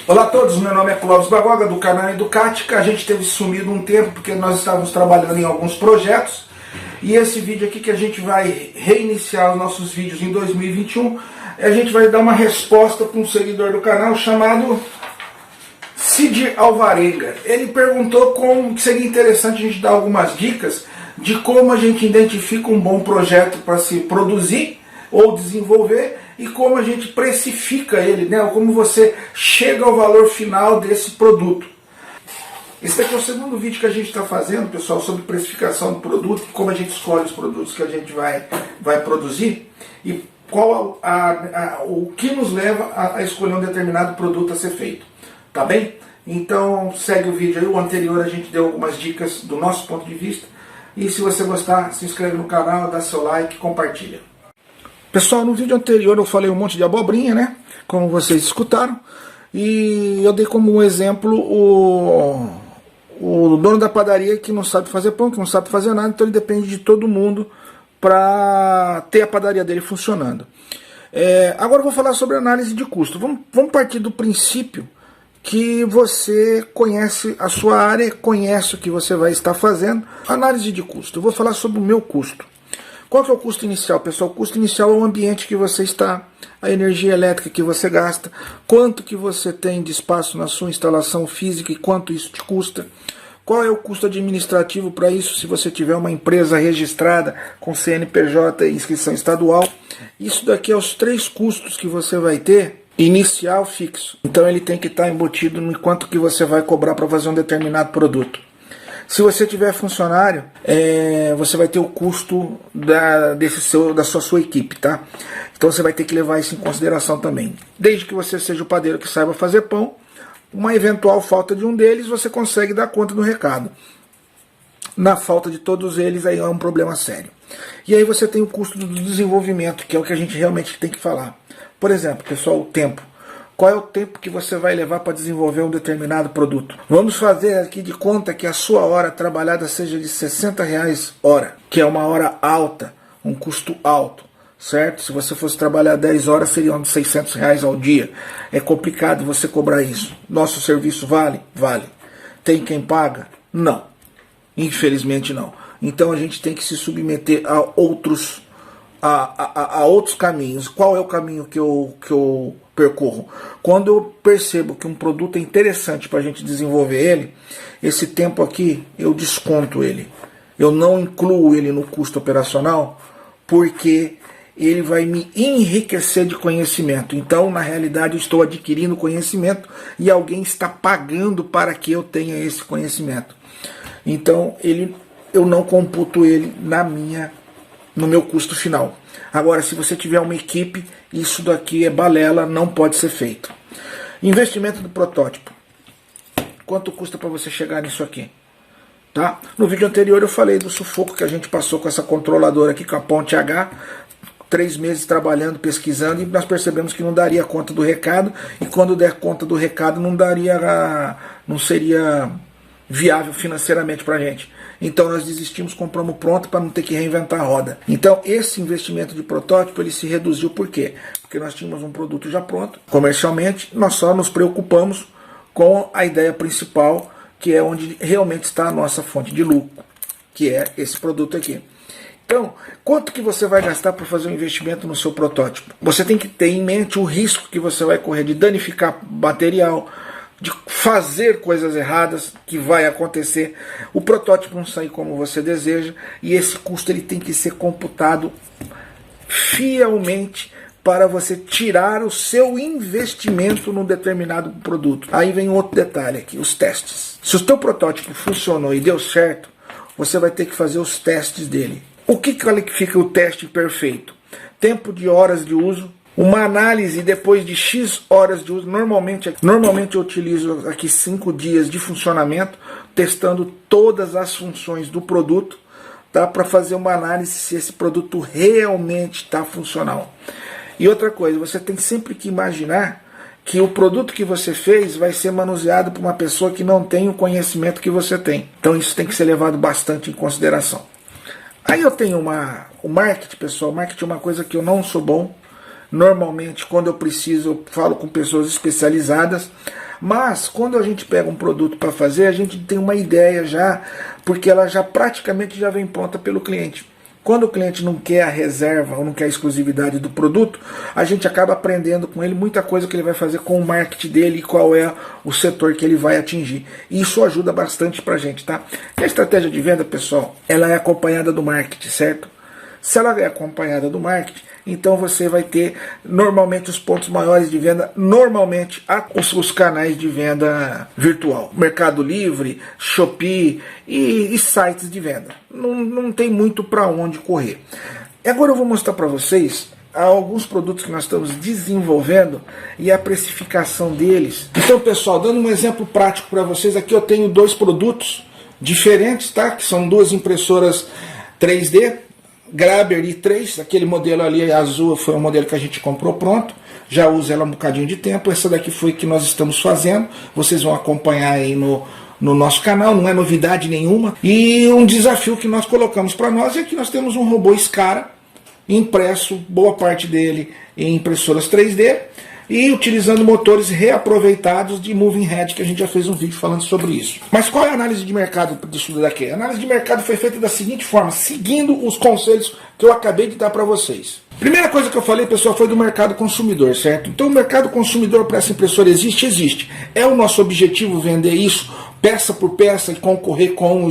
Olá a todos, meu nome é Clóvis Bagoga, do canal Educatica. A gente teve sumido um tempo porque nós estávamos trabalhando em alguns projetos. E esse vídeo aqui que a gente vai reiniciar os nossos vídeos em 2021, a gente vai dar uma resposta para um seguidor do canal chamado Cid Alvarenga. Ele perguntou como seria interessante a gente dar algumas dicas de como a gente identifica um bom projeto para se produzir ou desenvolver e como a gente precifica ele, né? Ou como você chega ao valor final desse produto. Esse aqui é o segundo vídeo que a gente está fazendo, pessoal, sobre precificação do produto, como a gente escolhe os produtos que a gente vai produzir e qual o que nos leva a escolher um determinado produto a ser feito. Tá bem? Então segue o vídeo aí. O anterior a gente deu algumas dicas do nosso ponto de vista. E se você gostar, se inscreve no canal, dá seu like, compartilha. Pessoal, no vídeo anterior eu falei um monte de abobrinha, né? Como vocês escutaram. E eu dei como um exemplo o dono da padaria que não sabe fazer pão, que não sabe fazer nada, então ele depende de todo mundo para ter a padaria dele funcionando. Agora eu vou falar sobre análise de custo. Vamos partir do princípio que você conhece a sua área, conhece o que você vai estar fazendo. Análise de custo. Eu vou falar sobre o meu custo. Qual que é o custo inicial, pessoal? O custo inicial é o ambiente que você está, a energia elétrica que você gasta, quanto que você tem de espaço na sua instalação física e quanto isso te custa. Qual é o custo administrativo para isso se você tiver uma empresa registrada com CNPJ e inscrição estadual. Isso daqui é os 3 custos que você vai ter inicial fixo. Então ele tem que estar embutido no quanto que você vai cobrar para fazer um determinado produto. Se você tiver funcionário, você vai ter o custo da sua equipe, tá? Então você vai ter que levar isso em consideração também. Desde que você seja o padeiro que saiba fazer pão, uma eventual falta de um deles, você consegue dar conta do recado. Na falta de todos eles, aí é um problema sério. E aí você tem o custo do desenvolvimento, que é o que a gente realmente tem que falar. Por exemplo, pessoal, o tempo. Qual é o tempo que você vai levar para desenvolver um determinado produto? Vamos fazer aqui de conta que a sua hora trabalhada seja de R$60 hora, que é uma hora alta, um custo alto, certo? Se você fosse trabalhar 10 horas, seriam R$600 ao dia. É complicado você cobrar isso. Nosso serviço vale? Vale. Tem quem paga? Não. Infelizmente não. Então a gente tem que se submeter a outros caminhos. Qual é o caminho que eu percorro? Quando eu percebo que um produto é interessante para a gente desenvolver ele, esse tempo aqui eu desconto ele. Eu não incluo ele no custo operacional porque ele vai me enriquecer de conhecimento. Então, na realidade, eu estou adquirindo conhecimento e alguém está pagando para que eu tenha esse conhecimento. Então, eu não computo ele no meu custo final. Agora, se você tiver uma equipe, isso daqui é balela, não pode ser feito. Investimento do protótipo. Quanto custa para você chegar nisso aqui? Tá? No vídeo anterior eu falei do sufoco que a gente passou com essa controladora aqui, com a Ponte H. 3 meses trabalhando, pesquisando, e nós percebemos que não daria conta do recado, e quando der conta do recado não seria viável financeiramente para a gente. Então nós desistimos, compramos pronto para não ter que reinventar a roda. Então esse investimento de protótipo ele se reduziu. Por quê? Porque nós tínhamos um produto já pronto, comercialmente, nós só nos preocupamos com a ideia principal, que é onde realmente está a nossa fonte de lucro, que é esse produto aqui. Então, quanto que você vai gastar para fazer um investimento no seu protótipo? Você tem que ter em mente o risco que você vai correr de danificar material, de fazer coisas erradas, que vai acontecer, o protótipo não sair como você deseja, e esse custo ele tem que ser computado fielmente para você tirar o seu investimento num determinado produto. Aí vem outro detalhe aqui, os testes. Se o teu protótipo funcionou e deu certo, você vai ter que fazer os testes dele. O que qualifica o teste perfeito? Tempo de horas de uso, uma análise depois de X horas de uso. Normalmente eu utilizo aqui 5 dias de funcionamento, testando todas as funções do produto, tá? Para fazer uma análise se esse produto realmente está funcional. E outra coisa, você tem sempre que imaginar que o produto que você fez vai ser manuseado por uma pessoa que não tem o conhecimento que você tem. Então isso tem que ser levado bastante em consideração. Aí eu tenho o marketing, pessoal. O marketing é uma coisa que eu não sou bom. Normalmente, quando eu preciso, eu falo com pessoas especializadas. Mas quando a gente pega um produto para fazer, a gente tem uma ideia já, porque ela já praticamente já vem pronta pelo cliente. Quando o cliente não quer a reserva ou não quer a exclusividade do produto, a gente acaba aprendendo com ele muita coisa que ele vai fazer com o marketing dele e qual é o setor que ele vai atingir. E isso ajuda bastante pra gente, tá? E a estratégia de venda, pessoal, ela é acompanhada do marketing, certo? Se ela é acompanhada do marketing, então você vai ter normalmente os pontos maiores de venda, normalmente os canais de venda virtual. Mercado Livre, Shopee e sites de venda. Não tem muito para onde correr. Agora eu vou mostrar para vocês alguns produtos que nós estamos desenvolvendo e a precificação deles. Então, pessoal, dando um exemplo prático para vocês, aqui eu tenho dois produtos diferentes, tá? Que são duas impressoras 3D, Graber i3, aquele modelo ali azul foi o modelo que a gente comprou pronto, já uso ela um bocadinho de tempo. Essa daqui foi que nós estamos fazendo, vocês vão acompanhar aí no nosso canal, não é novidade nenhuma. E um desafio que nós colocamos para nós é que nós temos um robô Scara impresso, boa parte dele em impressoras 3D, e utilizando motores reaproveitados de Moving Head, que a gente já fez um vídeo falando sobre isso. Mas qual é a análise de mercado disso daqui? A análise de mercado foi feita da seguinte forma, seguindo os conselhos que eu acabei de dar para vocês. Primeira coisa que eu falei, pessoal, foi do mercado consumidor, certo? Então o mercado consumidor para essa impressora existe? Existe. É o nosso objetivo vender isso peça por peça e concorrer com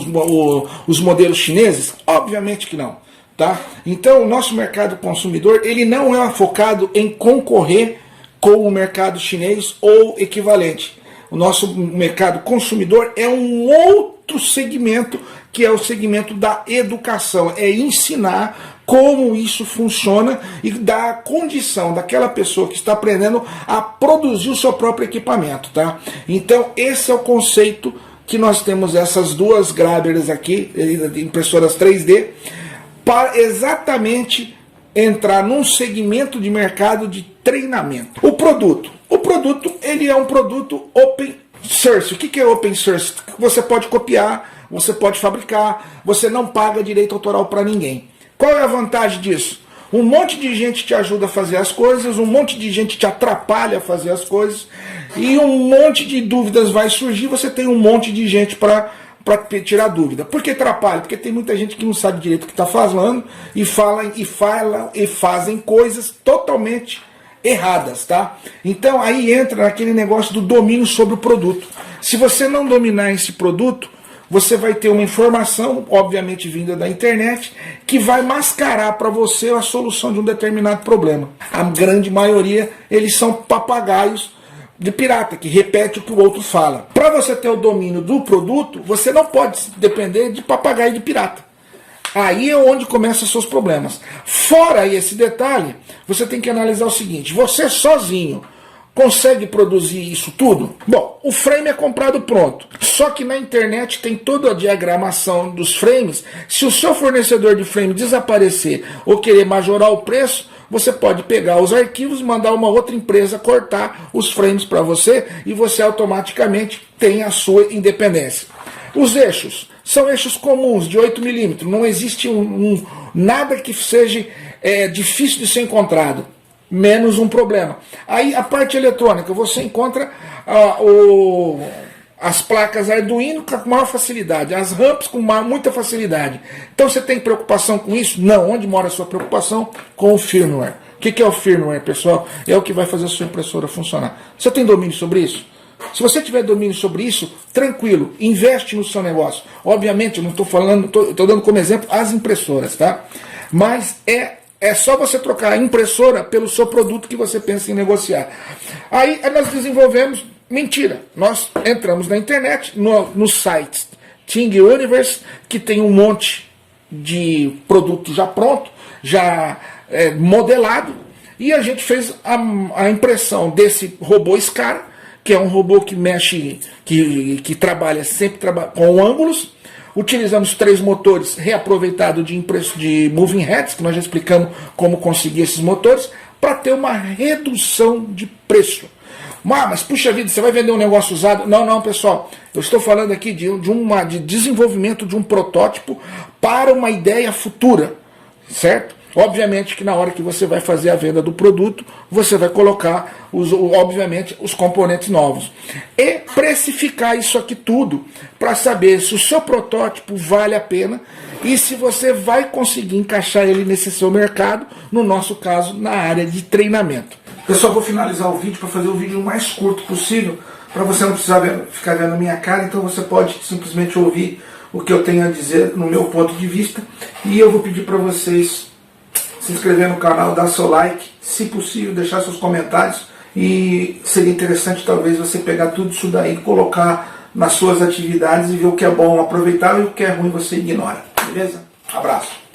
os modelos chineses? Obviamente que não. Tá? Então o nosso mercado consumidor ele não é focado em concorrer com o mercado chinês ou equivalente. O nosso mercado consumidor é um outro segmento, que é o segmento da educação. É ensinar como isso funciona e dar a condição daquela pessoa que está aprendendo a produzir o seu próprio equipamento. Tá? Então esse é o conceito que nós temos essas duas Grabers aqui, impressoras 3D, para exatamente entrar num segmento de mercado de treinamento. O produto ele é um produto open source. O que é open source? Você pode copiar, você pode fabricar, você não paga direito autoral para ninguém. Qual é a vantagem disso? Um monte de gente te ajuda a fazer as coisas, um monte de gente te atrapalha a fazer as coisas, e um monte de dúvidas vai surgir, você tem um monte de gente para tirar dúvida. Por que atrapalha? Porque tem muita gente que não sabe direito o que está falando e fazem coisas totalmente erradas, tá? Então aí entra aquele negócio do domínio sobre o produto. Se você não dominar esse produto, você vai ter uma informação, obviamente vinda da internet, que vai mascarar para você a solução de um determinado problema. A grande maioria, eles são papagaios de pirata, que repete o que o outro fala. Para você ter o domínio do produto, você não pode depender de papagaio de pirata. Aí é onde começam os seus problemas. Fora esse detalhe, você tem que analisar o seguinte, você sozinho consegue produzir isso tudo? Bom, o frame é comprado pronto. Só que na internet tem toda a diagramação dos frames. Se o seu fornecedor de frame desaparecer ou querer majorar o preço, você pode pegar os arquivos, mandar uma outra empresa cortar os frames para você e você automaticamente tem a sua independência. Os eixos são eixos comuns de 8 mm. Não existe nada que seja difícil de ser encontrado, menos um problema. Aí a parte eletrônica, você encontra as placas Arduino com maior facilidade, as ramps com muita facilidade. Então você tem preocupação com isso? Não. Onde mora a sua preocupação? Com o firmware. O que é o firmware, pessoal? É o que vai fazer a sua impressora funcionar. Você tem domínio sobre isso? Se você tiver domínio sobre isso, tranquilo, investe no seu negócio. Obviamente, eu não estou falando, estou dando como exemplo as impressoras, tá? Mas é só você trocar a impressora pelo seu produto que você pensa em negociar. Aí nós desenvolvemos. Mentira, nós entramos na internet, no site Ting Universe, que tem um monte de produto já pronto, já modelado, e a gente fez a impressão desse robô Scara, que é um robô que mexe, que trabalha sempre com ângulos. Utilizamos 3 motores reaproveitados de Moving Heads, que nós já explicamos como conseguir esses motores, para ter uma redução de preço. Mas puxa vida, você vai vender um negócio usado? Não, pessoal. Eu estou falando aqui de desenvolvimento de um protótipo para uma ideia futura, certo? Obviamente que na hora que você vai fazer a venda do produto, você vai colocar, obviamente, os componentes novos. E precificar isso aqui tudo para saber se o seu protótipo vale a pena e se você vai conseguir encaixar ele nesse seu mercado, no nosso caso, na área de treinamento. Eu só vou finalizar o vídeo para fazer o vídeo o mais curto possível, para você não precisar ficar vendo a minha cara, então você pode simplesmente ouvir o que eu tenho a dizer no meu ponto de vista. E eu vou pedir para vocês se inscrever no canal, dar seu like, se possível deixar seus comentários, e seria interessante talvez você pegar tudo isso daí e colocar nas suas atividades e ver o que é bom aproveitar e o que é ruim você ignora, beleza? Abraço!